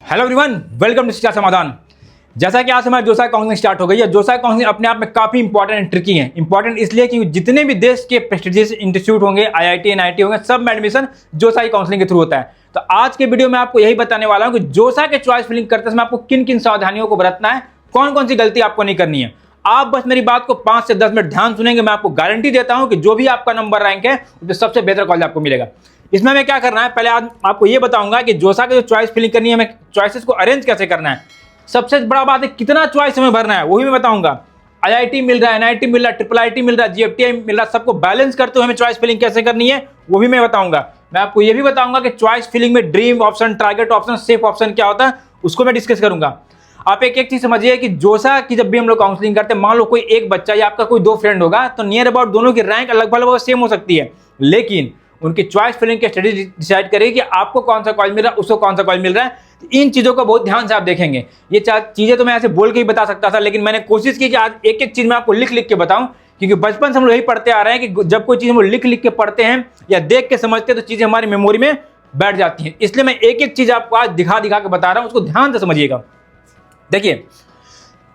Hello everyone, welcome to शिक्षा समाधान। जैसा कि आज हमारी जोसा काउंसलिंग स्टार्ट हो गई है। जोसा काउंसलिंग अपने आप में काफी इंपॉर्टेंट एंड ट्रिकी है। इंपॉर्टेंट इसलिए कि जितने भी देश के प्रेस्टिजियस इंस्टीट्यूट होंगे, आईआईटी एनआईटी होंगे, सब में एडमिशन जोसा की काउंसलिंग के थ्रू होता है। तो आज के वीडियो में आपको यही बताने वाला हूं कि जोसा के चॉइस फिलिंग करते समय आपको किन किन सावधानियों को बरतना है, कौन कौन सी गलती आपको नहीं करनी है। आप बस मेरी बात को 5 से 10 मिनट ध्यान सुनेंगे। मैं आपको गारंटी देता हूं कि जो भी आपका नंबर रैंक है उसमें सबसे बेहतर कॉलेज आपको मिलेगा। इसमें हमें क्या करना है, पहले आज आपको ये बताऊंगा कि जोसा की जो चॉइस फिलिंग करनी है, हमें चॉइसेस को अरेंज कैसे करना है। सबसे बड़ा बात है कितना चॉइस हमें भरना है, वही मैं बताऊंगा। आईआईटी मिल रहा है, एनआईटी मिल रहा है, ट्रिपल आईटी मिल रहा है, जीएफटीआई मिल रहा है, सबको बैलेंस करते हुए हमें चॉइस फिलिंग कैसे करनी है वो भी मैं बताऊंगा। मैं आपको ये भी बताऊंगा कि चॉइस फिलिंग में dream option, target option, safe option क्या होता है, उसको मैं डिस्कस करूंगा। आप एक एक चीज समझिए कि जोसा की जब भी हम लोग काउंसलिंग करते हैं, मान लो कोई एक बच्चा या आपका कोई 2 फ्रेंड होगा, तो नियर अबाउट दोनों की रैंक लगभग सेम हो सकती है, लेकिन उनकी चॉइस फिलिंग की स्ट्रेटेजी डिसाइड करेगी कि आपको कौन सा कॉलेज मिल रहा है, उसको कौन सा कॉलेज मिल रहा है। इन चीजों को बहुत ध्यान से आप देखेंगे। ये चीजें तो मैं ऐसे बोल के ही बता सकता था, लेकिन मैंने कोशिश की कि आज एक एक चीज मैं आपको लिख लिख के बताऊं, क्योंकि बचपन से हम लोग यही पढ़ते आ रहे हैं कि जब कोई चीज हम लोग लिख लिख के पढ़ते हैं या देख के समझते हैं तो चीजें हमारी मेमोरी में बैठ जाती हैं। इसलिए मैं एक एक चीज आपको आज दिखा दिखा के बता रहा हूं, उसको ध्यान से समझिएगा। देखिए,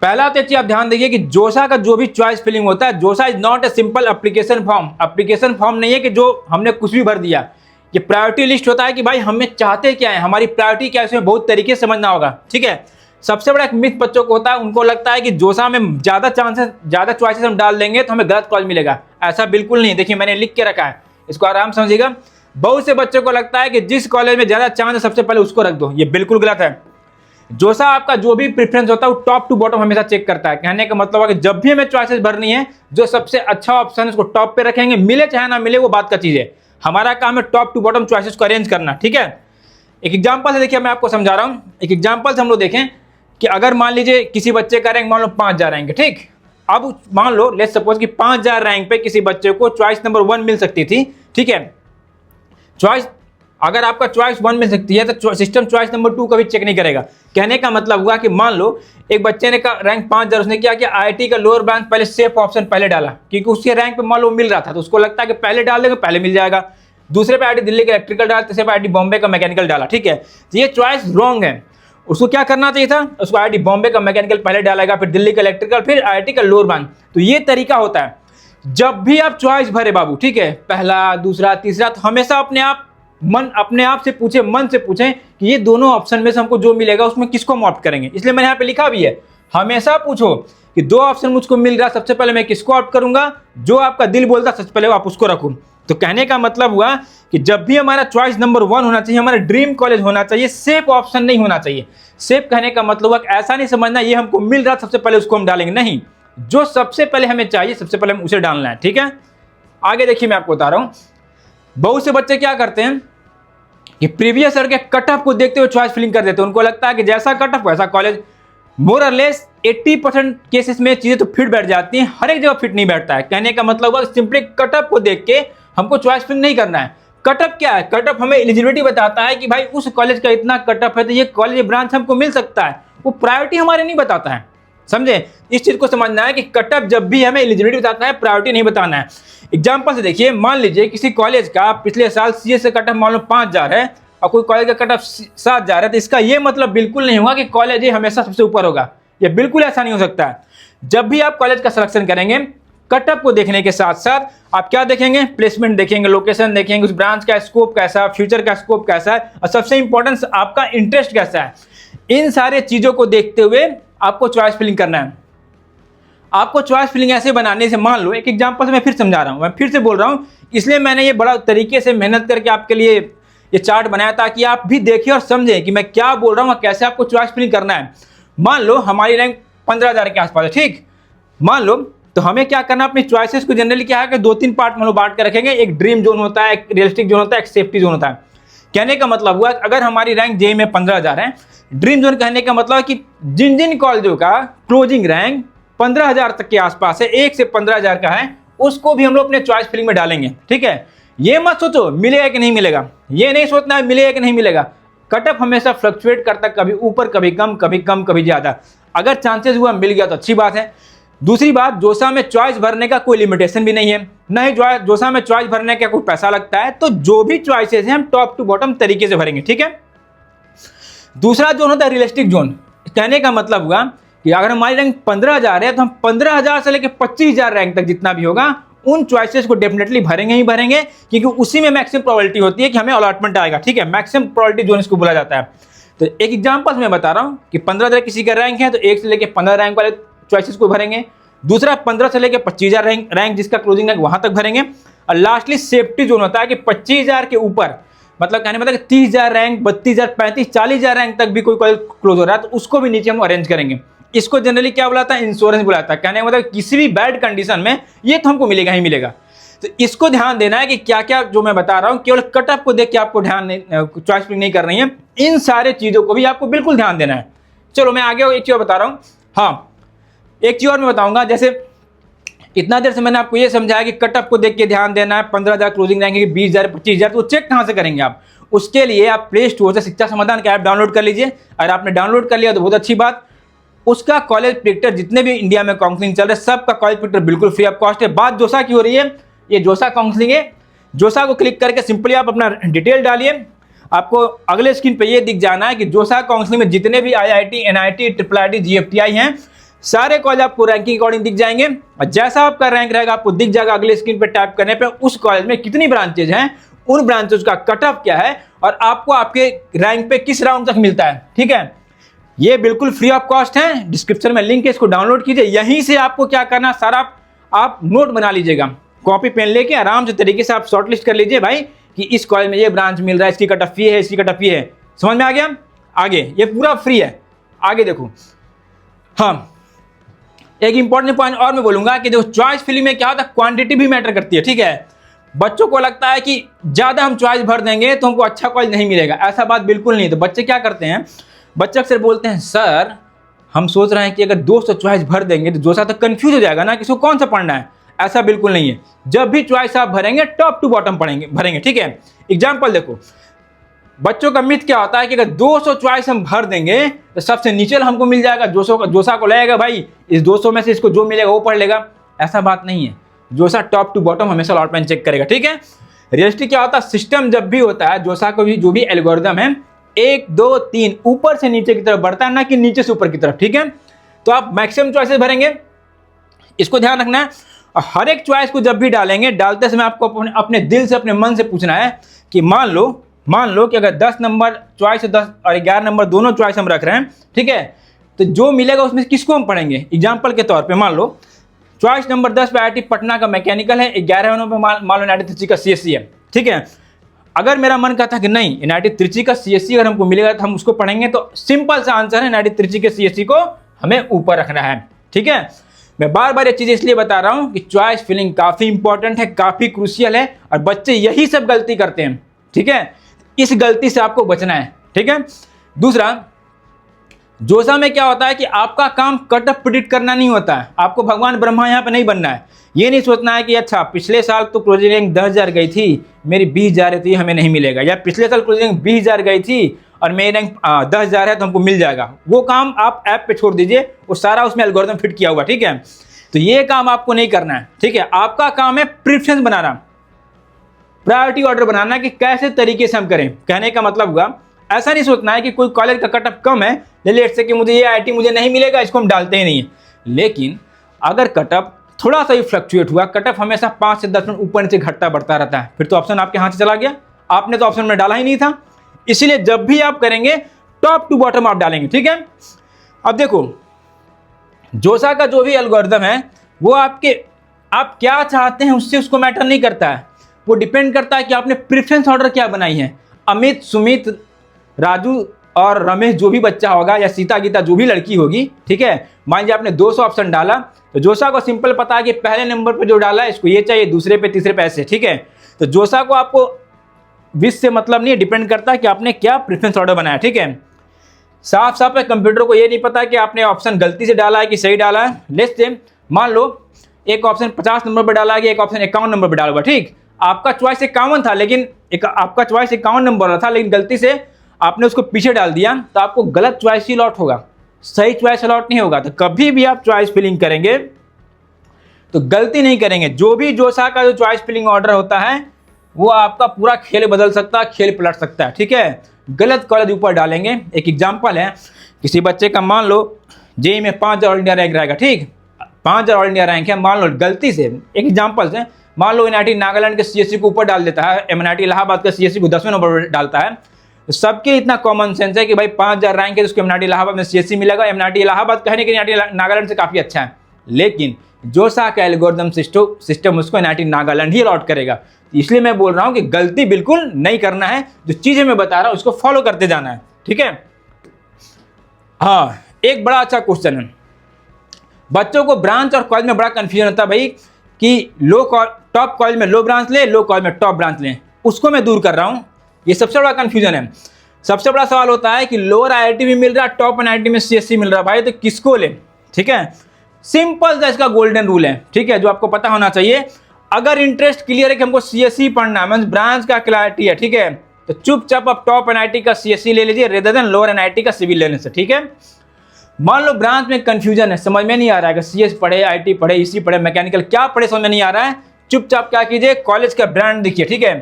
पहला तो चीज आप ध्यान देखिए कि जोसा का जो भी चॉइस फिलिंग होता है, जोसा is not a simple application form. Application form नहीं है कि जो हमने कुछ भी भर दिया। ये प्रायोरिटी लिस्ट होता है कि भाई हमें चाहते क्या है, हमारी प्रायोरिटी क्या है, इसमें बहुत तरीके से समझना होगा। ठीक है, सबसे बड़ा एक मिथ बच्चों को होता है, उनको लगता है कि जोसा में ज्यादा चांसेस, ज्यादा चॉइसेस हम डाल देंगे तो हमें गलत कॉलेज मिलेगा। ऐसा बिल्कुल नहीं। देखिए, मैंने लिख के रखा है, इसको आराम समझिएगा। बहुत से बच्चों को लगता है कि जिस कॉलेज में ज्यादा चांस है सबसे पहले उसको रख दो, ये बिल्कुल गलत है। जोसा आपका जो भी प्रेफरेंस होता है वो टॉप टू बॉटम हमेशा चेक करता है। कहने का मतलब है कि जब भी हमें चॉइसेस भरनी है, जो सबसे अच्छा ऑप्शन है उसको टॉप पे रखेंगे, मिले चाहे ना मिले वो बात का चीज है। हमारा काम है टॉप टू बॉटम चॉइसेस को अरेंज करना। ठीक है, एक एग्जांपल से देखिए, मैं आपको समझा रहा हूं। एक एग्जांपल से हम लोग देखें कि अगर मान लीजिए किसी बच्चे का रैंक मान लो 5000 रैंक है। ठीक, अब मान लो लेट्स सपोज कि 5000 रैंक पे किसी बच्चे को चॉइस नंबर 1 मिल सकती थी। ठीक है, चॉइस अगर आपका चॉइस 1 मिल सकती है तो सिस्टम चॉइस नंबर 2 कभी चेक नहीं करेगा। कहने का मतलब हुआ कि मान लो एक बच्चे ने का रैंक 5000, उसने क्या किया, आईआईटी का लोअर ब्रांच पहले सेफ ऑप्शन पहले डाला, क्योंकि उसके रैंक पे मान लो मिल रहा था, तो उसको लगता है कि पहले डाल देंगे पहले मिल जाएगा। दूसरे पे आईआईटी दिल्ली का इलेक्ट्रिकल डाला, तीसरे पे आईआईटी बॉम्बे का मैकेनिकल डाला। ठीक है, तो ये चॉइस रॉन्ग है। उसको क्या करना चाहिए था, उसको आईआईटी बॉम्बे का मैकेनिकल पहले डालेगा, फिर दिल्ली का इलेक्ट्रिकल, फिर आईआईटी का लोअर ब्रांच। तो ये तरीका होता है जब भी आप चॉइस भरे बाबू। ठीक है, पहला, दूसरा, तीसरा, तो हमेशा अपने आप से पूछे, मन से पूछें कि ये दोनों ऑप्शन में से हमको जो मिलेगा उसमें किसको हम ऑप्ट करेंगे। इसलिए मैंने यहाँ पे लिखा भी है, हमेशा पूछो कि 2 ऑप्शन मुझको मिल रहा है, सबसे पहले मैं किसको ऑप्ट करूंगा, जो आपका दिल बोलता सबसे पहले आप उसको रखो। तो कहने का मतलब हुआ कि जब भी हमारा चॉइस नंबर 1 होना चाहिए, हमारा ड्रीम कॉलेज होना चाहिए, सेफ ऑप्शन नहीं होना चाहिए। सेफ कहने का मतलब हुआ कि ऐसा नहीं समझना ये हमको मिल रहा सबसे पहले उसको हम डालेंगे, नहीं, जो सबसे पहले हमें चाहिए सबसे पहले हम उसे डालना है। ठीक है, आगे देखिए, मैं आपको बता रहा हूं, बहुत से बच्चे क्या करते हैं कि प्रीवियस ईयर के कट ऑफ को देखते हुए चॉइस फिलिंग कर देते हैं। उनको लगता है कि जैसा कट ऑफ वैसा कॉलेज। मोर और लेस 80% केसेस में चीजें तो फिट बैठ जाती हैं, हर एक जगह फिट नहीं बैठता है। कहने का मतलब हुआ सिंपली कट ऑफ को देख के हमको चॉइस फिलिंग नहीं करना है। कट ऑफ क्या है, कट ऑफ हमें एलिजिबिलिटी बताता है कि भाई उस कॉलेज का इतना कट ऑफ है तो ये कॉलेज ब्रांच हमको मिल सकता है। वो प्रायोरिटी हमारे नहीं बताता है, समझे। इस चीज को समझना है कि कट ऑफ जब भी हमें एलिजिबिलिटी बताता है, प्रायोरिटी नहीं बताना है। एग्जांपल से देखिए, मान लीजिए किसी कॉलेज का पिछले साल सीए से कट ऑफ मान लो 5000 है और कोई कॉलेज का कट ऑफ 7000 है, तो इसका ये मतलब बिल्कुल नहीं होगा कि कॉलेज हमेशा सबसे ऊपर होगा। ये बिल्कुल ऐसा नहीं हो सकता है। जब भी आप कॉलेज का सिलेक्शन करेंगे, कट ऑफ को देखने के साथ साथ आप क्या देखेंगे, प्लेसमेंट देखेंगे, लोकेशन देखेंगे, उस ब्रांच का स्कोप कैसा है, फ्यूचर का स्कोप कैसा है, और सबसे इंपॉर्टेंट आपका इंटरेस्ट कैसा है। इन सारे चीजों को देखते हुए आपको चॉइस फिलिंग करना है। आपको चॉइस फिलिंग ऐसे बनाने से, मान लो एक एग्जांपल से मैं फिर समझा रहा हूं, मैं फिर से बोल रहा हूं, इसलिए मैंने ये बड़ा तरीके से मेहनत करके आपके लिए ये चार्ट बनाया ताकि आप भी देखिए और समझें कि मैं क्या बोल रहा हूं और कैसे आपको चॉइस फिलिंग करना है। मान लो हमारी रैंक 15000 के आसपास है। ठीक, मान लो, तो हमें क्या करना, अपनी चॉइसेस को जनरली क्या है कि 2-3 पार्ट में बांट कर रखेंगे। एक ड्रीम जोन होता है, एक रियलिस्टिक जोन होता है, एक सेफ्टी जोन होता है। कहने का मतलब हुआ अगर हमारी रैंक जेईई में 15000 है, ड्रीम जोन कहने का मतलब है कि जिन जिन कॉलेजों का क्लोजिंग रैंक 15000 तक के आसपास है, 1 से 15000 का है, उसको भी हम लोग अपने चॉइस फिलिंग में डालेंगे। ठीक है, ये मत सोचो मिलेगा कि नहीं मिलेगा, ये नहीं सोचना है मिलेगा कि नहीं मिलेगा। कट ऑफ हमेशा फ्लक्चुएट करता, कभी ऊपर कभी कम, कभी कम कभी ज्यादा। अगर चांसेस हुआ मिल गया तो अच्छी बात है। दूसरी बात, जोसा में चॉइस भरने का कोई लिमिटेशन भी नहीं है, न ही जोसा में चॉइस भरने का कोई पैसा लगता है। तो जो भी चॉइसेस हैं हम टॉप टू बॉटम तरीके से भरेंगे। ठीक है, दूसरा जोन होता है रियलिस्टिक जोन। कहने का मतलब हुआ कि अगर हमारी रैंक 15,000 है तो हम 15,000 से लेकर 25,000 रैंक तक जितना भी होगा उन चॉइसेस को डेफिनेटली भरेंगे ही भरेंगे, क्योंकि उसी में मैक्सिमम प्रोबेबिलिटी होती है कि हमें अलॉटमेंट आएगा। ठीक है, मैक्सिमम प्रोबेबिलिटी जोन इसको बोला जाता है। तो एक एग्जांपल मैं बता रहा हूं कि 15,000 किसी का रैंक है तो 1 से लेकर 15 रैंक वाले चॉइसेस को भरेंगे। दूसरा 15 से लेकर 25,000 रैंक जिसका क्लोजिंग रैंक वहां तक भरेंगे। और लास्टली सेफ्टी जोन होता है कि 25,000 के ऊपर, मतलब कहने मतलब 30,000 रैंक, 32,000, 35,000, 40,000 रैंक तक भी कोई कॉलेज क्लोज हो रहा है तो उसको भी नीचे हम अरेंज करेंगे। इसको जनरली क्या बुलाता है, इंश्योरेंस बुलाता है। कहने का मतलब किसी भी बैड कंडीशन में ये तो हमको मिलेगा ही मिलेगा। तो इसको ध्यान देना है कि क्या क्या जो मैं बता रहा हूं केवल कट ऑफ को देख के आपको ध्यान चॉइस नहीं कर रही है, इन सारे चीजों को भी आपको बिल्कुल ध्यान देना है। चलो मैं आगे एक चीज बता रहा हूं। हाँ, एक चीज और मैं बताऊंगा। जैसे इतना देर से मैंने आपको ये समझाया कि कट ऑफ को देख के ध्यान देना है, 15,000 क्लोजिंग रहेंगे, 20,000, 25,000, तो चेक कहां से करेंगे आप? उसके लिए आप प्ले स्टोर से शिक्षा समाधान का ऐप डाउनलोड कर लीजिए। अगर आपने डाउनलोड कर लिया तो बहुत अच्छी बात। उसका कॉलेज प्रेडिक्टर जितने भी इंडिया में काउंसलिंग चल रहे हैं सबका कॉलेज प्रेडिक्टर बिल्कुल फ्री ऑफ कॉस्ट है। बात जोसा की हो रही है, ये जोसा काउंसलिंग है। जोसा को क्लिक करके सिंपली आप अपना डिटेल डालिए, आपको अगले स्क्रीन पे ये दिख जाना है कि जोसा काउंसलिंग में जितने भी IIT, NIT, IIIT, GFTI हैं सारे कॉलेज आपको रैंकिंग अकॉर्डिंग दिख जाएंगे। और जैसा आपका रैंक रहेगा आपको दिख जाएगा अगले स्क्रीन पे टैप करने पे उस कॉलेज में कितनी ब्रांचेज हैं, उन ब्रांचेज का कट ऑफ क्या है और आपको आपके रैंक पे किस राउंड तक मिलता है। ठीक है, ये बिल्कुल फ्री ऑफ कॉस्ट है। डिस्क्रिप्शन में लिंक है, इसको डाउनलोड कीजिए। यहीं से आपको क्या करना, सारा आप नोट बना लीजिएगा, कॉपी पेन लेके आराम से तरीके से आप शॉर्टलिस्ट कर लीजिए भाई कि इस कॉलेज में ये ब्रांच मिल रहा है, इसकी कट ऑफ ये है, इसकी कट ऑफ ये है। समझ में आ गया? आगे ये पूरा फ्री है। आगे देखो, हाँ एक इंपॉर्टेंट पॉइंट और मैं बोलूंगा कि देखो चॉइस फिलिंग में क्या होता है, क्वांटिटी भी मैटर करती है। ठीक है, बच्चों को लगता है कि ज्यादा हम चॉइस भर देंगे तो हमको अच्छा कॉलेज नहीं मिलेगा, ऐसा बात बिल्कुल नहीं। तो बच्चे क्या करते हैं, बच्चे अक्सर बोलते हैं सर हम सोच रहे हैं कि अगर 200 चॉइस भर देंगे तो जोसा तो कंफ्यूज हो जाएगा ना, किसको कौन सा पढ़ना है। ऐसा बिल्कुल नहीं है, जब भी चॉइस आप भरेंगे टॉप टू बॉटम भरेंगे। ठीक है, एग्जाम्पल देखो, बच्चों का मिथ क्या होता है कि अगर 200 चॉइस हम भर देंगे तो सबसे नीचे हमको मिल जाएगा, जोसा को लगेगा भाई इस 200 में से इसको जो मिलेगा वो पढ़ लेगा। ऐसा बात नहीं है, जोसा टॉप टू बॉटम हमेशा अलॉटमेंट चेक करेगा। ठीक है, रियलिस्टिक क्या होता है, सिस्टम जब भी होता है जोसा को भी जो भी एल्गोरिदम है 1 2 3 ऊपर से नीचे की तरफ बढ़ता है, ना कि नीचे से ऊपर की तरफ। ठीक है, तो आप मैक्सिमम चॉइसेस भरेंगे, इसको ध्यान रखना है। और हर एक चॉइस को जब भी डालेंगे, डालते समय आपको अपने दिल से अपने मन से पूछना है कि मान लो कि अगर 10 नंबर चॉइस 10 और 11 नंबर दोनों चॉइस हम रख रहे हैं। ठीक है, तो जो मिलेगा उसमें किसको हम पढ़ेंगे। एग्जाम्पल के तौर पे मान लो चॉइस नंबर 10 पे IIT पटना का मैकेनिकल है, 11 नंबर पे मान लो NIT त्रिची का CSE है। ठीक है, अगर मेरा मन कहता कि नहीं NIT त्रिची का CSE अगर हमको मिलेगा तो हम उसको पढ़ेंगे, तो सिंपल सा आंसर है NIT त्रिची के CSE को हमें ऊपर रखना है। ठीक है, मैं बार बार ये चीज़ इसलिए बता रहा हूं कि चॉइस फिलिंग काफ़ी इंपॉर्टेंट है, काफ़ी क्रूशियल है और बच्चे यही सब गलती करते हैं। ठीक है, इस गलती से आपको बचना है। ठीक है, दूसरा जोसा में क्या होता है कि आपका काम कट ऑफ प्रेडिक्ट करना नहीं होता है, आपको भगवान ब्रह्मा यहाँ पे नहीं बनना है। ये नहीं सोचना है कि अच्छा पिछले साल तो क्लोजिंग रैंक 10,000 गई थी, मेरी 20,000 थी हमें नहीं मिलेगा, या पिछले साल क्लोजिंग रैंक 20,000 गई थी और मेरी रैंक 10,000 है तो हमको मिल जाएगा। वो काम आप ऐप पे छोड़ दीजिए, वो सारा उसमें एल्गोरिथम फिट किया हुआ। ठीक है, तो ये काम आपको नहीं करना है। ठीक है, आपका काम है प्रेफरेंस बनाना, प्रायोरिटी ऑर्डर बनाना कि कैसे तरीके से हम करें। कहने का मतलब हुआ ऐसा नहीं सोचना है कि कोई कॉलेज का कट ऑफ कम है, लेट से कि मुझे ये IIT मुझे नहीं मिलेगा, इसको हम डालते ही नहीं है। लेकिन अगर कट ऑफ थोड़ा सा ही फ्लक्चुएट हुआ, कट ऑफ हमेशा 5 से 10 मिनट ऊपर नीचे घटता बढ़ता रहता है, फिर तो ऑप्शन आपके हाथ से चला गया, आपने तो ऑप्शन में डाला ही नहीं था। इसीलिए जब भी आप करेंगे टॉप टू बॉटम आप डालेंगे। ठीक है, अब देखो जोसा का जो भी एल्गोरिथम है वो आप क्या चाहते हैं उससे उसको मैटर नहीं करता है, वो डिपेंड करता है कि आपने प्रेफरेंस ऑर्डर क्या बनाई है। अमित, सुमित, राजू और रमेश जो भी बच्चा होगा या सीता गीता जो भी लड़की होगी, ठीक है, मान लीजिए आपने 200 ऑप्शन डाला तो जोसा को सिंपल पता है कि पहले नंबर पे जो डाला है इसको ये चाहिए, दूसरे पे तीसरे पे ऐसे। ठीक है, तो जोसा को आपको 20 से मतलब नहीं है, डिपेंड करता है कि आपने क्या प्रेफरेंस ऑर्डर बनाया। ठीक है, साफ साफ है कंप्यूटर को ये नहीं पता कि आपने ऑप्शन गलती से डाला है कि सही डाला है। लेट्स से मान लो एक ऑप्शन 50 नंबर पर डाला गया, एक ऑप्शन 51 नंबर पर डाला हुआ। ठीक, आपका चॉइस 51 था, लेकिन आपका चॉइस 51 नंबर था, लेकिन गलती से आपने उसको पीछे डाल दिया तो आपको गलत चॉइस ही अलॉट होगा, सही चॉइस अलॉट नहीं होगा। तो कभी भी आप चॉइस फिलिंग करेंगे तो गलती नहीं करेंगे। जो भी जोसा का जो चॉइस फिलिंग ऑर्डर होता है वो आपका पूरा खेल बदल सकता है, खेल पलट सकता है। ठीक है, गलत कॉलेज ऊपर डालेंगे। एक एग्जाम्पल है, किसी बच्चे का मान लो जेई में 5000 ऑल इंडिया रैंक रहेगा, ठीक, 5000 ऑल इंडिया रैंक है, मान लो गलती से, एक एग्जाम्पल से मान लो एनआईटी नागालैंड के सीएससी को ऊपर डाल देता है, एनआईटी इलाहाबाद के सीएससी को 10वें नंबर डालता है, तो सबके इतना कॉमन सेंस है कि भाई 5000 रैंक है तो उसको एनआईटी इलाहाबाद में सीएससी मिलेगा। एनआईटी इलाहाबाद कहने के एनआईटी नागालैंड से काफ़ी अच्छा है, लेकिन जोसा का एल्गोरिथम सिस्टम उसको एनआईटी नागालैंड ही अलॉट करेगा। इसलिए मैं बोल रहा हूँ कि गलती बिल्कुल नहीं करना है, जो चीज़ें मैं बता रहा हूँ उसको फॉलो करते जाना है, ठीक है। हाँ, एक बड़ा अच्छा क्वेश्चन है, बच्चों को ब्रांच और कॉलेज में बड़ा कंफ्यूजन होता है भाई कि टॉप कॉलेज में लो ब्रांच लें, लो कॉलेज में टॉप ब्रांच लें, उसको मैं दूर कर रहा हूँ। ये सबसे बड़ा कंफ्यूजन है। सबसे बड़ा सवाल होता है कि लोअर आईआईटी भी मिल रहा है, टॉप एनआईटी में सीएससी मिल रहा है, भाई तो किसको लें, ठीक है। सिंपल सा इसका गोल्डन रूल है, ठीक है, जो आपको पता होना चाहिए। अगर इंटरेस्ट क्लियर है कि हमको सीएससी पढ़ना है, मींस ब्रांच का क्लैरिटी है, ठीक है, तो चुपचाप आप टॉप एनआईटी का सीएससी ले लीजिए रेदर देन लोअर एनआईटी का सिविल लेने से, ठीक है। मान लो ब्रांच में कंफ्यूजन है, समझ में नहीं आ रहा है कि सीएस पढ़े, आईटी पढ़े, ईसी पढ़े, मैकेनिकल क्या पढ़े, समझ में नहीं आ रहा है, चुपचाप क्या कीजिए, कॉलेज का ब्रांड देखिए, ठीक है।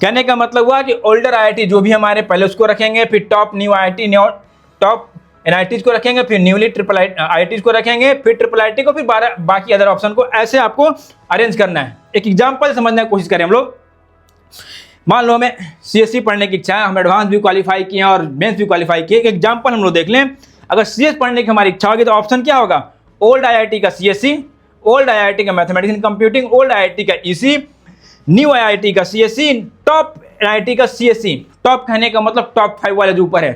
कहने का मतलब हुआ कि ओल्डर आईआईटी जो भी हमारे पहले उसको रखेंगे, फिर top new IIT, top NITs को रखेंगे, फिर न्यूली ट्रिपल आईआईटीज को रखेंगे, फिर ट्रिपल आईआईटी को, फिर बाकी अदर ऑप्शन को, ऐसे आपको अरेंज करना है। एक एग्जांपल समझने की कोशिश करें हम लोग। मान लो हमें सीएससी पढ़ने की इच्छा है, हम एडवांस भी क्वालिफाई किए और मेंस भी क्वालिफाई किए। एक एग्जांपल हम लोग देख लें, अगर सीएस पढ़ने की हमारी इच्छा होगी तो ऑप्शन क्या होगा, ओल्ड आईआईटी का सीएससी, ओल्ड आईआईटी का mathematics and computing, old IIT का ईसी, न्यू आईआईटी का सीएससी, टॉप एनआईटी का सीएससी। टॉप कहने का मतलब टॉप 5 वाले जो ऊपर है,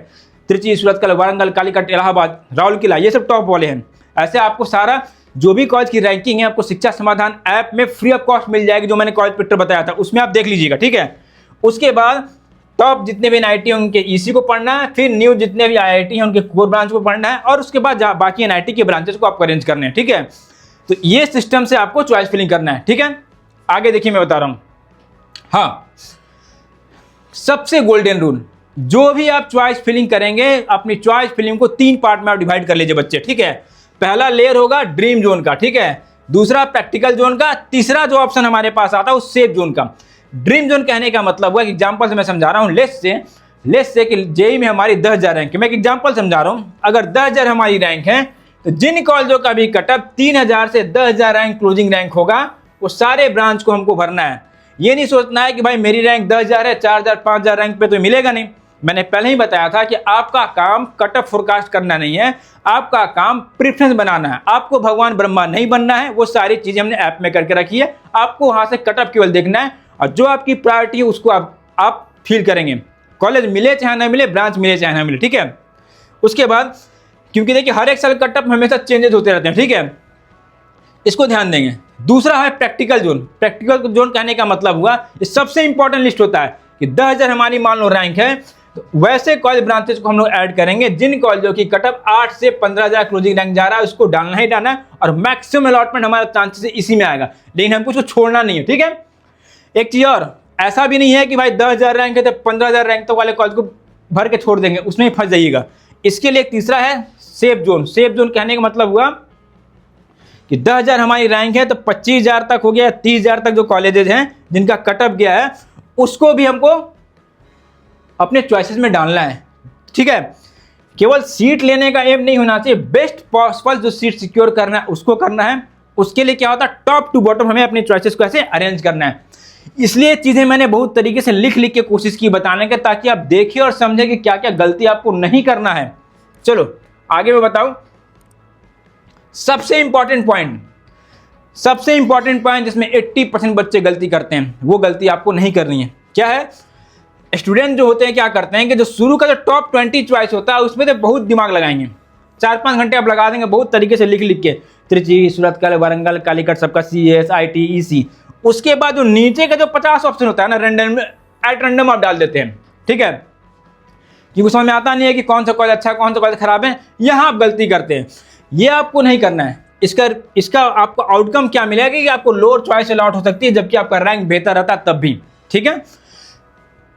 त्रिची, सूरतकल, वारंगल, कालीकट, इलाहाबाद, राउरकेला, ये सब टॉप वाले हैं। ऐसे आपको सारा जो भी कॉलेज की रैंकिंग है आपको शिक्षा समाधान ऐप में फ्री ऑफ कॉस्ट मिल जाएगी, जो मैंने कॉलेज पेपर बताया था उसमें आप देख लीजिएगा, ठीक है। उसके बाद टॉप जितने भी एनआईटी हैं उनके ईसी को पढ़ना है, फिर न्यू जितने भी आईआईटी हैं उनके कोर ब्रांच को पढ़ना है, और उसके बाद बाकी एनआईटी के ब्रांचेस को आपको अरेंज करने हैं, ठीक है। तो ये सिस्टम से आपको चॉइस फिलिंग करना है, ठीक है। आगे देखिए मैं बता रहा हूँ, हाँ, सबसे गोल्डन रूल, जो भी आप चॉइस फिलिंग करेंगे अपनी चॉइस फिलिंग को 3 पार्ट में आप डिवाइड कर लीजिए बच्चे, ठीक है। पहला लेयर होगा ड्रीम जोन का, ठीक है, दूसरा प्रैक्टिकल जोन का, तीसरा जो ऑप्शन हमारे पास आता है वो सेफ जोन का। ड्रीम जोन कहने का मतलब हुआ कि एग्जांपल से मैं समझा रहा हूँ, लेट्स से कि जेई में हमारी 10,000 रैंक है, मैं एक एग्जांपल समझा रहा हूँ। अगर 10,000 हमारी रैंक है तो जिन कॉलेजों का भी कटअप 3000 से 10,000 रैंक क्लोजिंग रैंक होगा वो सारे ब्रांच को हमको भरना है। ये नहीं सोचना है कि भाई मेरी रैंक 10,000 है, 4,000 5,000 रैंक पे तो मिलेगा नहीं। मैंने पहले ही बताया था कि आपका काम कटअप फोरकास्ट करना नहीं है, आपका काम प्रेफरेंस बनाना है। आपको भगवान ब्रह्मा नहीं बनना है, वो सारी चीजें हमने ऐप में करके रखी है। आपको वहां से कटअप केवल देखना है और जो आपकी प्रायोरिटी है उसको आप फील करेंगे। कॉलेज मिले चाहे ना मिले, ब्रांच मिले चाहे ना मिले, ठीक है। उसके बाद क्योंकि देखिए हर एक साल कटअप हमेशा चेंजेस होते रहते हैं, ठीक है, इसको ध्यान देंगे। दूसरा है प्रैक्टिकल जोन। प्रैक्टिकल जोन कहने का मतलब हुआ ये सबसे इंपॉर्टेंट लिस्ट होता है कि 10,000 हमारी मान लो रैंक है, तो वैसे कॉलेज ब्रांचेस को हम लोग ऐड करेंगे जिन कॉलेजों की कटअप 8 से 15,000 क्लोजिंग रैंक जा रहा है, उसको डालना ही डालना है और मैक्सिमम अलॉटमेंट हमारा चांसेस इसी में आएगा, लेकिन हमको उसको छोड़ना नहीं है, ठीक है। एक चीज और, ऐसा भी नहीं है कि भाई 10,000 रैंक है तो 15,000 रैंक तो वाले कॉलेज को भर के छोड़ देंगे, उसमें ही फंस जाइएगा। इसके लिए एक तीसरा है सेफ जोन। सेफ जोन कहने का मतलब हुआ कि 10,000 हमारी रैंक है तो 25,000 तक हो गया, 30,000 तक जो कॉलेजेस हैं जिनका कटअप गया है उसको भी हमको अपने चॉइसेस में डालना है, ठीक है। केवल सीट लेने का एम नहीं होना चाहिए, बेस्ट पॉसिबल जो सीट सिक्योर करना है उसको करना है। उसके लिए क्या होता है, टॉप टू बॉटम हमें अपनी चॉइसेस को ऐसे अरेंज करना है। इसलिए चीजें मैंने बहुत तरीके से लिख के कोशिश की बताने के, ताकि आप देखिए और समझे कि क्या क्या गलती आपको नहीं करना है। चलो आगे मैं बताऊं, सबसे इंपॉर्टेंट पॉइंट जिसमें 80% बच्चे गलती करते हैं, वो गलती आपको नहीं करनी है। क्या है, स्टूडेंट जो होते हैं क्या करते हैं कि जो शुरू का जो टॉप 20 चॉइस होता है उसमें तो बहुत दिमाग लगाएंगे, 4-5 घंटे आप लगा देंगे बहुत तरीके से लिख के, त्रिची, सूरतकल, वारंगल, कालीकट, सबका सीएस, आईटी, ईसी। उसके बाद जो नीचे का जो 50 ऑप्शन होता है ना, रैंडम आप डाल देते हैं, ठीक है, क्योंकि समझ में आता नहीं है कि कौन सा कॉलेज अच्छा है कौन सा कॉलेज खराब है। यहां आप गलती करते हैं, ये आपको नहीं करना है। इसका आपको आउटकम क्या मिलेगा कि आपको लोअर चॉइस अलॉट हो सकती है जबकि आपका रैंक बेहतर रहता है तब भी, ठीक है।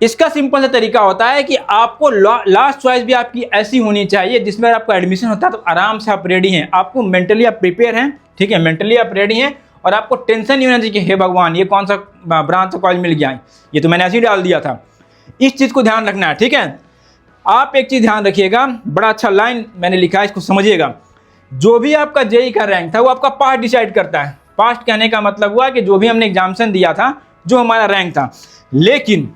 इसका सिंपल सा तरीका होता है कि आपको लास्ट चॉइस भी आपकी ऐसी होनी चाहिए जिसमें आपका एडमिशन होता है तो आराम से आप रेडी हैं, आपको मेंटली आप प्रिपेयर हैं, ठीक है, मेंटली आप रेडी हैं और आपको टेंशन नहीं होना चाहिए कि हे भगवान ये कौन सा ब्रांच से कॉलेज मिल गया है, ये तो मैंने ऐसे ही डाल दिया था। इस चीज़ को ध्यान रखना है, ठीक है। आप एक चीज ध्यान रखिएगा, बड़ा अच्छा लाइन मैंने लिखा है, इसको समझिएगा। जो भी आपका जेईई का रैंक था वो आपका पास्ट डिसाइड करता है। पास्ट कहने का मतलब हुआ कि जो भी हमने एग्जामिनेशन दिया था, जो हमारा रैंक था। लेकिन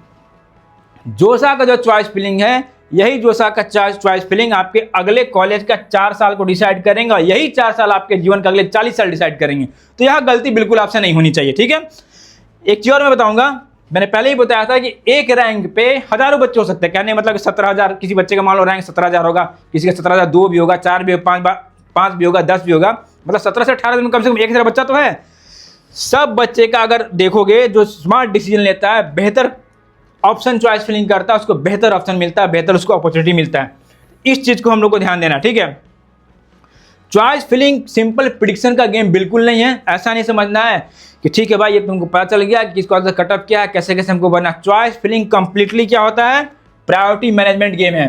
जोसा का जो चॉइस फिलिंग है, यही जोसा का चॉइस फिलिंग आपके अगले कॉलेज का 4 साल को डिसाइड करेंगे, और यही 4 साल आपके जीवन का अगले 40 साल डिसाइड करेंगे। तो यह गलती बिल्कुल आपसे नहीं होनी चाहिए, ठीक है। एक चीज और मैं बताऊंगा, मैंने पहले ही बताया था कि एक रैंक पे हजारों बच्चे हो सकते हैं। कहने मतलब 17,000, किसी बच्चे का मान लो रैंक 17,000 होगा, किसी का 17,002 भी होगा, 4 भी होगा, 5 भी होगा, 10 भी होगा, मतलब 17 से 18 में कम से कम 1,000 बच्चा तो है। सब बच्चे का अगर देखोगे, जो स्मार्ट डिसीजन लेता है, बेहतर ऑप्शन चॉइस फिलिंग करता है, उसको बेहतर ऑप्शन मिलता है, बेहतर उसको अपॉर्चुनिटी मिलता है। इस चीज को हम लोग को ध्यान देना, ठीक है। चॉइस फिलिंग सिंपल प्रिडिक्शन का गेम बिल्कुल नहीं है। ऐसा नहीं समझना है कि ठीक है भाई ये तुमको पता चल गया कि किस कॉलेज का कटअप क्या है, कैसे कैसे हमको बनना। चॉइस फिलिंग कंप्लीटली क्या होता है, प्रायोरिटी मैनेजमेंट गेम है,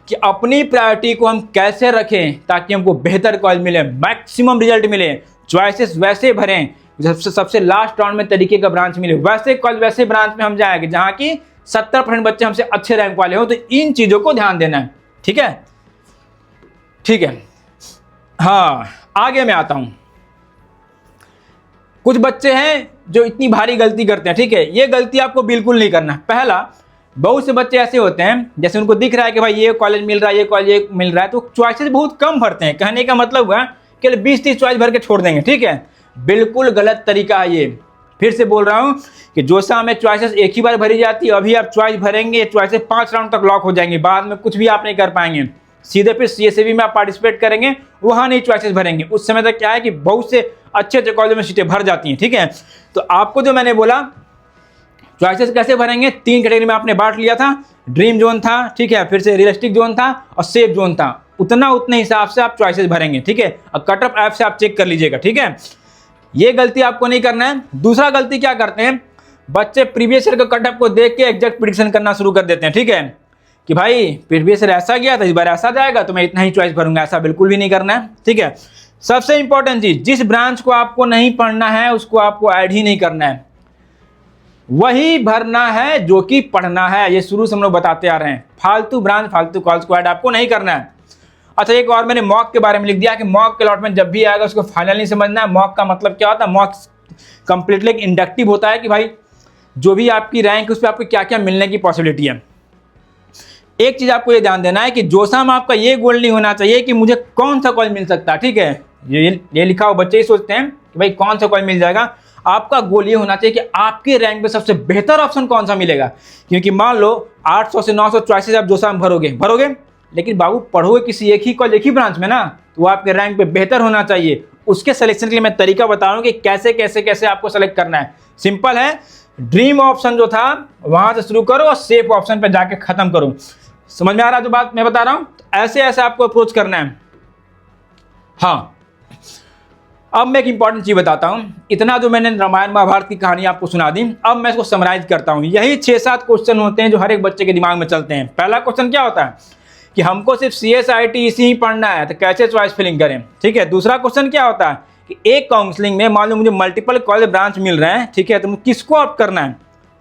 कि अपनी प्रायोरिटी को हम कैसे रखें ताकि हमको बेहतर कॉलेज मिले, मैक्सिमम रिजल्ट मिले। चॉइसेस वैसे भरें सबसे लास्ट राउंड में तरीके का ब्रांच मिले, वैसे कॉलेज वैसे ब्रांच में हम जाएंगे जहाँ की 70% बच्चे हमसे अच्छे रैंक वाले हो। तो इन चीजों को ध्यान देना है, ठीक है, ठीक है। हाँ, आगे मैं आता हूं। कुछ बच्चे हैं जो इतनी भारी गलती करते हैं, ठीक है। ये गलती आपको बिल्कुल नहीं करना। पहला, बहुत से बच्चे ऐसे होते हैं जैसे उनको दिख रहा है कि भाई ये कॉलेज मिल रहा है, ये कॉलेज मिल रहा है, तो चॉइसेस बहुत कम भरते हैं। कहने का मतलब हुआ कि 20-30 चॉइस भर के छोड़ देंगे, ठीक है। बिल्कुल गलत तरीका है ये। फिर से बोल रहा हूं कि जोसा में चॉइसेस एक ही बार भरी जाती है। अभी आप चॉइस भरेंगे, चॉइसेस 5 राउंड तक लॉक हो जाएंगे, बाद में कुछ भी आप नहीं कर पाएंगे। सीधे फिर सीएसएबी में आप पार्टिसिपेट करेंगे, वहां नहीं चॉइसेस भरेंगे। उस समय तक क्या है कि बहुत से अच्छे अच्छे कॉलेज में सीटें भर जाती हैं, ठीक है। तो आपको जो मैंने बोला चॉइसेस कैसे भरेंगे, 3 कैटेगरी में आपने बांट लिया था। ड्रीम जोन था, ठीक है, फिर से रियलिस्टिक जोन था और सेफ जोन था। उतने हिसाब से आप चॉइसेस भरेंगे, ठीक है। और कटअप ऐप से आप चेक कर लीजिएगा, ठीक है। ये गलती आपको नहीं करना है। दूसरा गलती क्या करते हैं, बच्चे प्रीवियस ईयर का कटअप को देख के एग्जैक्ट प्रेडिक्शन करना शुरू कर देते हैं, ठीक है, कि भाई प्रीवियस ईयर ऐसा गया था, इस बार ऐसा जाएगा तो मैं इतना ही चॉइस भरूंगा। ऐसा बिल्कुल भी नहीं करना है, ठीक है। सबसे इंपॉर्टेंट चीज, जिस ब्रांच को आपको नहीं पढ़ना है उसको आपको ऐड ही नहीं करना है, वही भरना है जो कि पढ़ना है। ये शुरू से हम लोग बताते आ रहे हैं। फालतू ब्रांच, फालतू कॉलेज को ऐड आपको नहीं करना है। अच्छा, एक और मैंने मॉक के बारे में लिख दिया कि मॉक के अलॉटमेंट जब भी आएगा उसको फाइनल नहीं समझना है। मॉक का मतलब क्या होता है, मॉक कंप्लीटली इंडक्टिव होता है कि भाई जो भी आपकी रैंक उस पर आपको क्या क्या मिलने की पॉसिबिलिटी है। एक चीज आपको ये ध्यान देना है कि जोसा में आपका ये गोल नहीं होना चाहिए कि मुझे कौन सा कॉलेज मिल सकता है, ठीक है। ये लिखा हो, बच्चे ही सोचते हैं कि भाई कौन सा कॉलेज मिल जाएगा। आपका गोल ये होना चाहिए कि आपके रैंक पे सबसे बेहतर ऑप्शन कौन सा मिलेगा। क्योंकि मान लो 800 से 900 चॉइसेस आप जोसा में भरोगे, लेकिन बाबू पढ़ोगे किसी एक ही कॉलेज, एक ही ब्रांच में ना, तो वो आपके रैंक पे बेहतर होना चाहिए। उसके सिलेक्शन के लिए मैं तरीका बता रहा हूँ कि कैसे कैसे कैसे आपको सेलेक्ट करना है। सिंपल है, ड्रीम ऑप्शन जो था वहां से शुरू करो और सेफ ऑप्शन पे जाके खत्म करो। समझ में आ रहा है जो बात मैं बता रहा हूं? ऐसे ऐसे आपको अप्रोच करना है। हाँ, अब मैं एक इंपॉर्टेंट चीज बताता हूं। इतना जो मैंने रामायण महाभारत की कहानी आपको सुना दी, अब मैं इसको समराइज करता हूं। यही 6-7 क्वेश्चन होते हैं जो हर एक बच्चे के दिमाग में चलते हैं। पहला क्वेश्चन क्या होता है कि हमको सिर्फ CSIT इसी ही पढ़ना है, तो कैसे चॉइस फिलिंग करें, ठीक है। दूसरा क्वेश्चन क्या होता है कि एक काउंसलिंग में मान लो मुझे मल्टीपल कॉलेज ब्रांच मिल रहे हैं, ठीक है, तो मुझे किसको ऑप्ट करना है।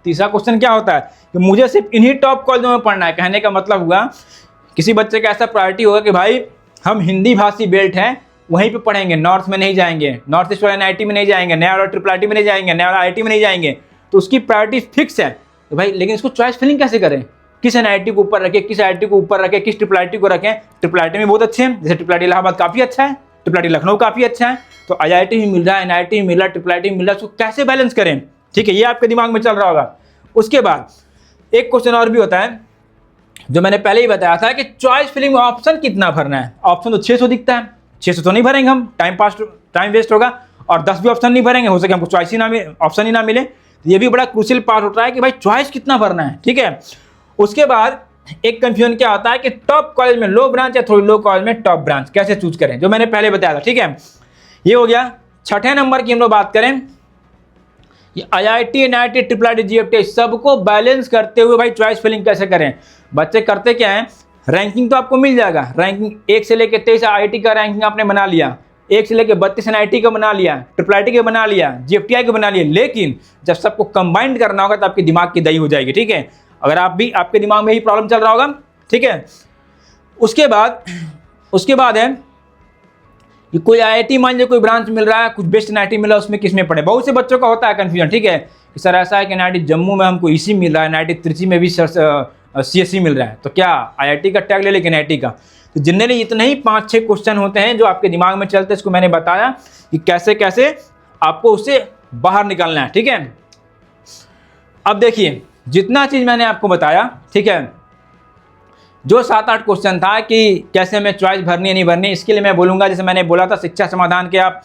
तीसरा क्वेश्चन क्या होता है कि मुझे सिर्फ इन्हीं टॉप कॉलेजों में पढ़ना है। कहने का मतलब हुआ किसी बच्चे का ऐसा प्रायोरिटी होगा कि भाई हम हिंदी भाषी बेल्ट हैं, वहीं पे पढ़ेंगे, नॉर्थ में नहीं जाएंगे, नॉर्थ ईस्ट वाले NIT में नहीं जाएंगे, नया वाला IIIT में नहीं जाएंगे, नया वाला IIT में नहीं जाएंगे, तो उसकी प्रायोरिटी फिक्स है। तो भाई लेकिन इसको चॉइस फिलिंग कैसे करें, किस NIT को ऊपर रखें, किस IIT को ऊपर रखें, किस IIIT को रखें। IIIT में बहुत अच्छे हैं, जैसे IIIT इलाहाबाद काफ़ी अच्छा है, IIIT लखनऊ काफ़ी अच्छा है, तो IIT भी मिल रहा है, NIT भी मिल रहा है, IIIT भी मिल रहा है, उसको कैसे बैलेंस करें, ठीक है, ये आपके दिमाग में चल रहा होगा। उसके बाद एक क्वेश्चन और भी होता है जो मैंने पहले ही बताया था कि चॉइस फिलिंग में ऑप्शन कितना भरना है। ऑप्शन तो 600 दिखता है, 600 तो नहीं भरेंगे हम, टाइम वेस्ट होगा, और 10 भी ऑप्शन नहीं भरेंगे, हो सके हमको चॉइस ही ना मिले, ऑप्शन ही ना मिले। ये भी बड़ा क्रूशियल पार्ट होता है कि भाई चॉइस कितना भरना है, ठीक है। उसके बाद एक कंफ्यूजन क्या होता है कि टॉप कॉलेज में लो ब्रांच या थोड़ी लो कॉलेज में टॉप ब्रांच कैसे चूज करें, जो मैंने पहले बताया था, ठीक है। ये हो गया। छठे नंबर की हम लोग बात करें, ये IIT NIT IIIT GFT सबको बैलेंस करते हुए भाई चॉइस फिलिंग कैसे करें। बच्चे करते क्या है, रैंकिंग तो आपको मिल जाएगा, रैंकिंग 1 से लेकर 23 IIT का रैंकिंग आपने बना लिया, 1 से लेकर 32 NIT का बना लिया, IIIT का बना लिया, GFTI का बना लिया, लेकिन जब सबको कंबाइंड करना होगा तो आपके दिमाग की दही हो जाएगी, ठीक है। अगर आप भी, आपके दिमाग में ही प्रॉब्लम चल रहा होगा ठीक है। उसके बाद है कि कोई आईआईटी मान लीजिए कोई ब्रांच मिल रहा है, कुछ बेस्ट एनआईटी मिल रहा है, उसमें किस में पढ़े। बहुत से बच्चों का होता है कन्फ्यूजन, ठीक है, कि सर ऐसा है कि एनआईटी जम्मू में हमको इसी मिल रहा है, एनआईटी त्रिची में भी सीएससी मिल रहा है, तो क्या आईआईटी का टैग ले लें एनआईटी का। तो जनरली इतने ही 5-6 क्वेश्चन होते हैं जो आपके दिमाग में चलते हैं। इसको मैंने बताया कि कैसे कैसे आपको उससे बाहर निकलना है, ठीक है। अब देखिए जितना चीज़ मैंने आपको बताया, ठीक है, जो 7-8 क्वेश्चन था कि कैसे हमें चॉइस भरनी है नहीं भरनी, इसके लिए मैं बोलूँगा, जैसे मैंने बोला था शिक्षा समाधान के आप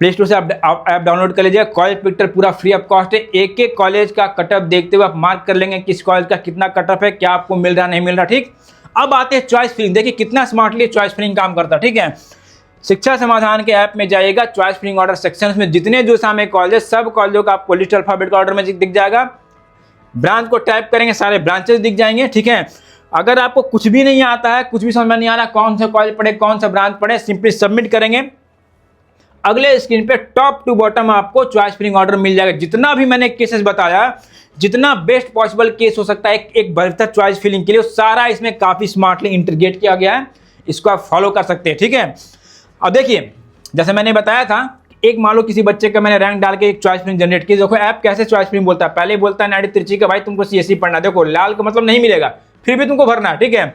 प्ले स्टोर से ऐप डाउनलोड कर लीजिए। कॉलेज पिक्टर पूरा फ्री ऑफ कॉस्ट है। एक एक कॉलेज का कटअप देखते हुए आप मार्क कर लेंगे किस कॉलेज का कितना कटअप है, क्या आपको मिल रहा नहीं मिल रहा, ठीक। अब आते हैं चॉइस फिलिंग। देखिए कितना स्मार्टली चॉइस फिलिंग काम करता है, ठीक है। शिक्षा समाधान के ऐप में जाइएगा, चॉइस फिलिंग ऑर्डर सेक्शन में जितने जो सामने कॉलेज है सब कॉलेजों का आपको लिस्ट अल्फाबेट ऑर्डर में दिख जाएगा। ब्रांच को टाइप करेंगे सारे ब्रांचेस दिख जाएंगे, ठीक है। अगर आपको कुछ भी नहीं आता है, कुछ भी समझ में नहीं आ रहा कौन सा कॉलेज पढ़े कौन सा ब्रांच पढ़े, सिंपली सबमिट करेंगे। अगले स्क्रीन पे टॉप टू बॉटम आपको चॉइस फिलिंग ऑर्डर मिल जाएगा। जितना भी मैंने केसेस बताया, जितना बेस्ट पॉसिबल केस हो सकता है एक बेहतर चॉइस फिलिंग के लिए, सारा इसमें काफी स्मार्टली इंटीग्रेट किया गया है। इसको आप फॉलो कर सकते हैं, ठीक है। अब देखिए जैसे मैंने बताया था, एक मान लो किसी बच्चे का मैंने रैंक डाल के एक चॉइस फिलिंग जनरेट की। देखो ऐप कैसे चॉइस फिलिंग बोलता है, पहले बोलता है एनआईटी त्रिची का भाई तुमको सीएससी पढ़ना, देखो लाल का मतलब नहीं मिलेगा, फिर भी तुमको भरना, ठीक है।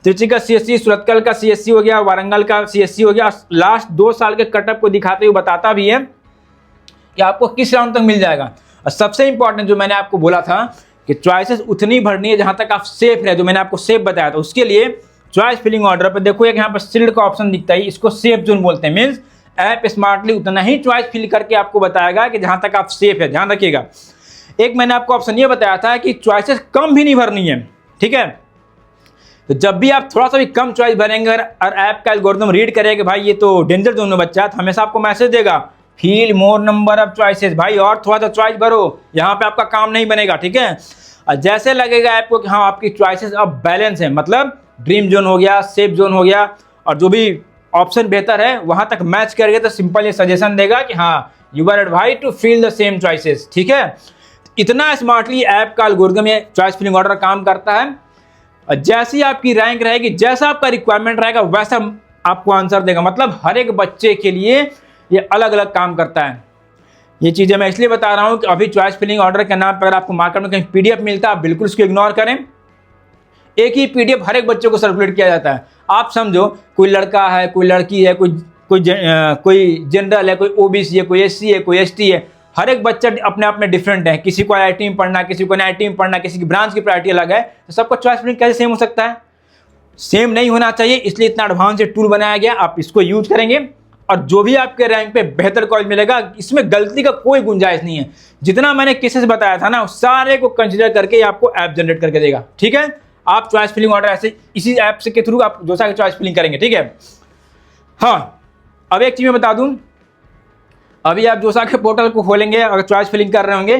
त्रिची का सीएससी, सुरतकल का सीएससी हो गया, वारंगल का सीएससी हो गया। लास्ट 2 साल के कटअप को दिखाते हुए बताता भी है कि आपको किस राउंड तक मिल जाएगा। और सबसे इंपॉर्टेंट जो मैंने आपको बोला था कि चॉइसेस उतनी भरनी है जहां तक आप सेफ रहे, जो मैंने आपको सेफ बताया था। उसके लिए चॉइस फिलिंग ऑर्डर पर देखो एक यहाँ पर सील्ड का ऑप्शन दिखता है, इसको सेफ जोन बोलते हैं। मीन्स ऐप स्मार्टली उतना ही चॉइस फिल करके आपको बताएगा कि जहां तक आप सेफ है, ध्यान रखिएगा। एक मैंने आपको ऑप्शन ये बताया था कि चॉइसेस कम भी नहीं भरनी है, ठीक है। तो जब भी आप थोड़ा सा भी कम चॉइस भरेंगे और ऐप का एल्गोरिथम रीड करेगा कि भाई ये तो डेंजर जोन में बच्चा है, तो हमेशा आपको मैसेज देगा feel more number of choices, भाई और थोड़ा सा चॉइस भरो, यहाँ पे आपका काम नहीं बनेगा, ठीक है। और जैसे लगेगा आपको कि हाँ आपकी चॉइसेस अब बैलेंस है, मतलब ड्रीम जोन हो गया, सेफ जोन हो गया, और जो भी ऑप्शन बेहतर है वहां तक मैच करेगा, तो सिंपल ये सजेशन देगा कि हाँ you are advised to fill the same choices, ठीक है। इतना स्मार्टली ऐप का एल्गोरिथम ये चॉइस फिलिंग ऑर्डर काम करता है। और जैसी आपकी रैंक रहेगी, जैसा आपका रिक्वायरमेंट रहेगा, वैसा आपको आंसर देगा। मतलब हर एक बच्चे के लिए ये अलग अलग काम करता है। ये चीज़ें मैं इसलिए बता रहा हूँ कि अभी चॉइस फिलिंग ऑर्डर के नाम पर अगर आपको मार्केट में कहीं पीडीएफ मिलता है, आप बिल्कुल उसको इग्नोर करें। एक ही पीडीएफ हर एक बच्चे को सर्कुलेट किया जाता है। आप समझो कोई लड़का है, कोई लड़की है, कोई जनरल है, कोई ओबीसी है, कोई एससी है, कोई एसटी है, हर एक बच्चा अपने आप में डिफरेंट है। किसी को आईआईटी में पढ़ना, किसी को एनआईटी में पढ़ना, किसी की ब्रांच की प्रायोरिटी अलग है, तो सबका चॉइस फिलिंग कैसे सेम हो सकता है? सेम नहीं होना चाहिए, इसलिए इतना एडवांस टूल बनाया गया। आप इसको यूज करेंगे और जो भी आपके रैंक पे बेहतर कॉलेज मिलेगा, इसमें गलती का कोई गुंजाइश नहीं है। जितना मैंने केसेस बताया था ना, सारे को कंसिडर करके आपको ऐप जनरेट करके देगा, ठीक है। आप चॉइस फिलिंग ऑर्डर ऐसे इसी ऐप से के थ्रू आप जोसा की चॉइस फिलिंग करेंगे, ठीक है। हाँ, अब एक चीज मैं बता दूं, अभी आप जोसा के पोर्टल को खोलेंगे, अगर चॉइस फिलिंग कर रहे होंगे,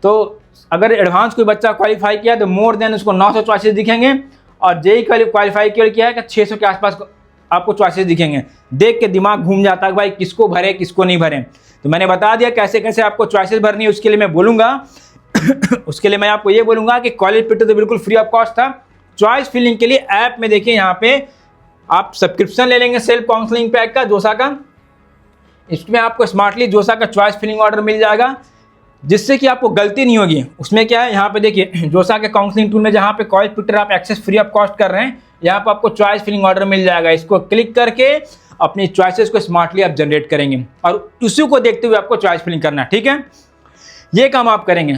तो अगर एडवांस कोई बच्चा क्वालिफाई किया तो मोर देन उसको 900 चॉइसेस दिखेंगे, और जेई क्वालिफाई किया है कि 600 के आसपास आपको चॉइसेस दिखेंगे। देख के दिमाग घूम जाता है भाई किसको भरे किसको नहीं भरे। तो मैंने बता दिया कैसे कैसे आपको चॉइसेस भरनी है। उसके लिए मैं बोलूँगा उसके लिए मैं आपको ये बोलूँगा कि कॉलेज पिट तो बिल्कुल फ्री ऑफ कॉस्ट था। चॉइस फिलिंग के लिए ऐप में देखिए, यहाँ पे आप सब्सक्रिप्शन ले लेंगे सेल्फ काउंसलिंग पैक का, जोसा का। इसमें आपको स्मार्टली जोसा का चॉइस फिलिंग ऑर्डर मिल जाएगा, जिससे कि आपको गलती नहीं होगी। उसमें क्या है, यहाँ पे देखिए जोसा के काउंसलिंग टूल में जहाँ पे कॉलेज पिटर आप एक्सेस फ्री ऑफ कॉस्ट कर रहे हैं, यहाँ पे आपको चॉइस फिलिंग ऑर्डर मिल जाएगा। इसको क्लिक करके अपनी चॉइसेस को स्मार्टली आप जनरेट करेंगे और उसी को देखते हुए आपको चॉइस फिलिंग करना है, ठीक है। ये काम आप करेंगे।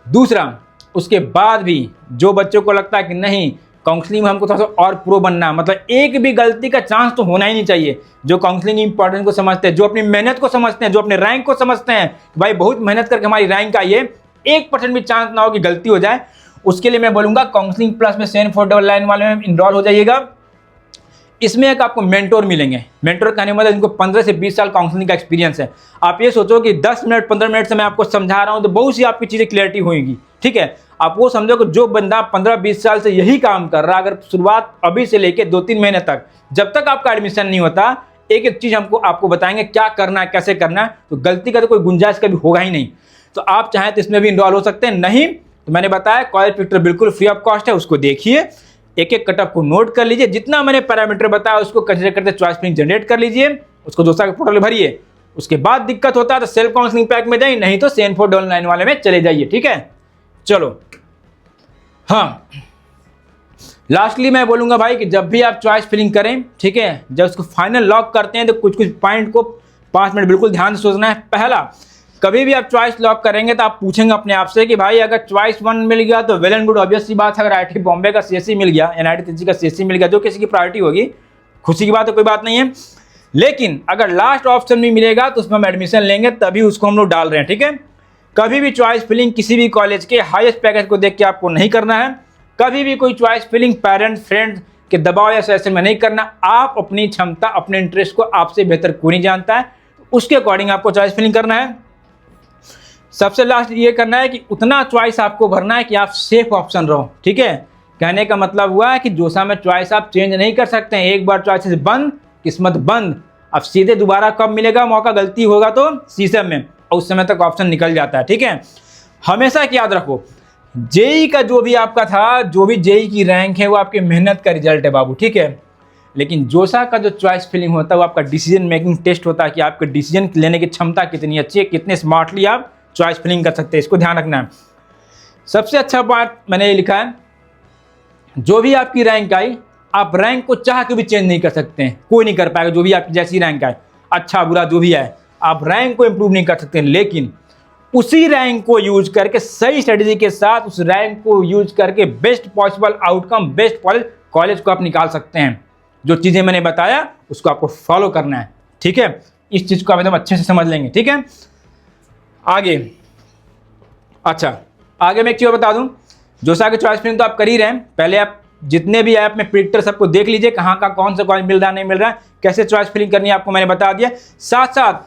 दूसरा, उसके बाद भी जो बच्चों को लगता है कि नहीं काउंसलिंग में हमको थोड़ा सा और प्रो बनना है, मतलब एक भी गलती का चांस तो होना ही नहीं चाहिए। जो काउंसलिंग इंपॉर्टेंस को समझते हैं, जो अपनी मेहनत को समझते हैं, जो अपने रैंक को समझते हैं कि भाई बहुत मेहनत करके हमारी रैंक आई है, 1% भी चांस ना हो कि गलती हो जाए, उसके लिए मैं बोलूँगा काउंसलिंग प्लस में 7499 वाले में इनरोल हो जाइएगा। इसमें एक आपको मेंटोर मिलेंगे। मेंटोर कहने मतलब इनको 15 से 20 साल काउंसलिंग का एक्सपीरियंस है। आप ये सोचो कि 10 मिनट 15 मिनट से मैं आपको समझा रहा हूँ तो बहुत सी आपकी चीज़ें क्लियरिटी होगी, ठीक है। आप वो समझो कि जो बंदा 15-20 साल से यही काम कर रहा है, अगर शुरुआत अभी से लेके 2-3 महीने तक, जब तक आपका एडमिशन नहीं होता, एक एक चीज़ हमको आपको बताएंगे क्या करना है, कैसे करना है, तो गलती का तो कोई गुंजाइश कभी होगा ही नहीं। तो आप चाहें तो इसमें भी इनरोल हो सकते हैं, नहीं तो मैंने बताया कॉलेज पिक्टर बिल्कुल फ्री ऑफ कॉस्ट है, उसको देखिए। एक एक कट ऑफ को नोट कर लीजिए, जितना मैंने पैरामीटर बताया उसको कंसीडर करते चॉइस फिलिंग जनरेट कर लीजिए, उसको जोसा के पोर्टल में भरिए। उसके बाद दिक्कत होता है तो सेल्फ काउंसलिंग पैक में जाइए, नहीं तो CN499 वाले में चले जाइए। ठीक है, चलो। हाँ, लास्टली मैं बोलूंगा भाई कि जब भी आप चॉइस फिलिंग करें, ठीक है, जब उसको फाइनल लॉक करते हैं तो कुछ कुछ पॉइंट को 5 मिनट बिल्कुल ध्यान से सोचना है। पहला, कभी भी आप चॉइस लॉक करेंगे तो आप पूछेंगे अपने आप से कि भाई अगर चॉइस 1 मिल गया तो वेल एंड गुड, ऑब्वियस सी बात है। अगर IIT बॉम्बे का CSE मिल गया, NIT त्रिची का CSE मिल गया, जो किसी की प्रायोरिटी होगी, खुशी की बात है, कोई बात नहीं है। लेकिन अगर लास्ट ऑप्शन भी मिलेगा तो उसमें हम एडमिशन लेंगे, तभी उसको हम लोग डाल रहे हैं। ठीक है, कभी भी चॉइस फिलिंग किसी भी कॉलेज के हाईएस्ट पैकेज को देख के आपको नहीं करना है। कभी भी कोई चॉइस फिलिंग पेरेंट्स फ्रेंड्स के दबाव या सजेशन में नहीं करना। आप अपनी क्षमता, अपने इंटरेस्ट को आपसे बेहतर कोई नहीं जानता है, उसके अकॉर्डिंग आपको चॉइस फिलिंग करना है। सबसे लास्ट ये करना है कि उतना चॉइस आपको भरना है कि आप सेफ ऑप्शन रहो। ठीक है, कहने का मतलब हुआ है कि जोसा में चॉइस आप चेंज नहीं कर सकते हैं। एक बार चॉइस बंद, किस्मत बंद। अब सीधे दोबारा कब मिलेगा मौका, गलती होगा तो सीसम में, और उस समय तक ऑप्शन निकल जाता है। ठीक है, हमेशा याद रखो, जेई का जो भी आपका था, जो भी जेई की रैंक है, वो आपकी मेहनत का रिजल्ट है बाबू। ठीक है, लेकिन जोसा का जो चॉइस फिलिंग होता है वो आपका डिसीजन मेकिंग टेस्ट होता है कि आपके डिसीजन लेने की क्षमता कितनी अच्छी है, कितने स्मार्टली आप चॉइस फिलिंग कर सकते हैं। इसको ध्यान रखना है। सबसे अच्छा बात मैंने ये लिखा है, जो भी आपकी रैंक आई, आप रैंक को चाह के भी चेंज नहीं कर सकते हैं, कोई नहीं कर पाएगा। जो भी आपकी जैसी रैंक आए, अच्छा बुरा जो भी आए, आप रैंक को इंप्रूव नहीं कर सकते हैं। लेकिन उसी रैंक को यूज करके, सही स्ट्रेटेजी के साथ उस रैंक को यूज करके best possible outcome, best college को आप निकाल सकते हैं। जो चीजें मैंने बताया उसको आपको फॉलो करना है। ठीक है, इस चीज को आप एकदम अच्छे से समझ लेंगे। ठीक है, आगे, अच्छा आगे मैं एक चीज बता दूं, जोसा के चॉइस फिलिंग तो आप कर ही रहे हैं। पहले आप जितने भी ऐप में प्रिडिक्टर सबको देख लीजिए, कहाँ का कौन सा कॉलेज मिल रहा है, नहीं मिल रहा है, कैसे चॉइस फिलिंग करनी है आपको मैंने बता दिया। साथ साथ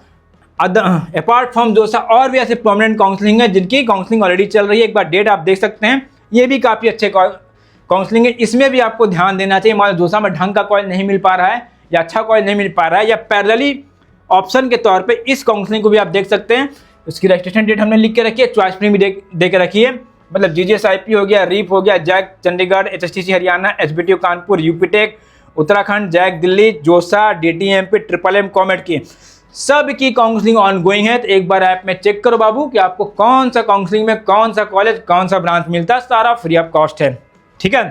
अपार्ट फ्रॉम जोसा और भी ऐसे परमानेंट काउंसलिंग है जिनकी काउंसलिंग ऑलरेडी चल रही है। एक बार डेट आप देख सकते हैं, ये भी काफ़ी अच्छे काउंसलिंग है। इसमें भी आपको ध्यान देना चाहिए। मान लो जोसा में ढंग का कॉलेज नहीं मिल पा रहा है, या अच्छा कॉलेज नहीं मिल पा रहा है, या पैरेलली ऑप्शन के तौर पे इस काउंसलिंग को भी आप देख सकते हैं। उसकी रजिस्ट्रेशन डेट हमने लिख के रखी है, चॉइस फिलिंग भी दे के रखी है। मतलब GGSIP हो गया, रीप हो गया, JAC Chandigarh, HSTC Haryana, SBTU Kanpur, UPTAC Uttarakhand, JAC Delhi, JoSAA, DTMP, MMM comet की सब की काउंसलिंग ऑनगोइंग है। तो एक बार ऐप में चेक करो बाबू कि आपको कौन सा काउंसलिंग में कौन सा कॉलेज, कौन सा ब्रांच मिलता है, सारा फ्री ऑफ कॉस्ट है। ठीक है,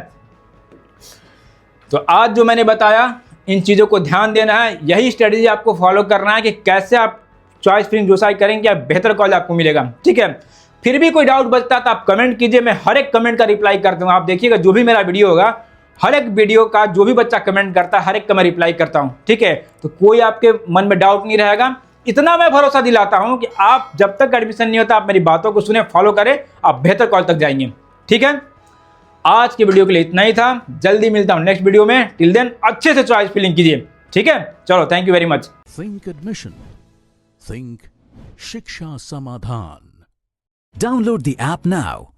तो आज जो मैंने बताया, इन चीज़ों को ध्यान देना है। यही स्ट्रेटेजी आपको फॉलो करना है कि कैसे आप चॉइस फिलिंग जोसा करेंगे, क्या बेहतर कॉलेज आपको मिलेगा। ठीक है, फिर भी कोई डाउट बचता है तो आप कमेंट कीजिए, मैं हर एक कमेंट का रिप्लाई कर दूंगा। आप देखिएगा जो भी मेरा वीडियो होगा, हर एक वीडियो का जो भी बच्चा कमेंट करता है, हर एक का मैं रिप्लाई करता हूं। ठीक है, तो कोई आपके मन में डाउट नहीं रहेगा। इतना मैं भरोसा दिलाता हूं कि आप जब तक एडमिशन नहीं होता, आप मेरी बातों को सुने, फॉलो करें, आप बेहतर कॉलेज तक जाएंगे। ठीक है, आज के वीडियो के लिए इतना ही था। जल्दी मिलता हूं नेक्स्ट वीडियो में। टिल देन अच्छे से चॉइस फिलिंग कीजिए। ठीक है, चलो, thank you very much. Think admission, think शिक्षा समाधान। Download the app now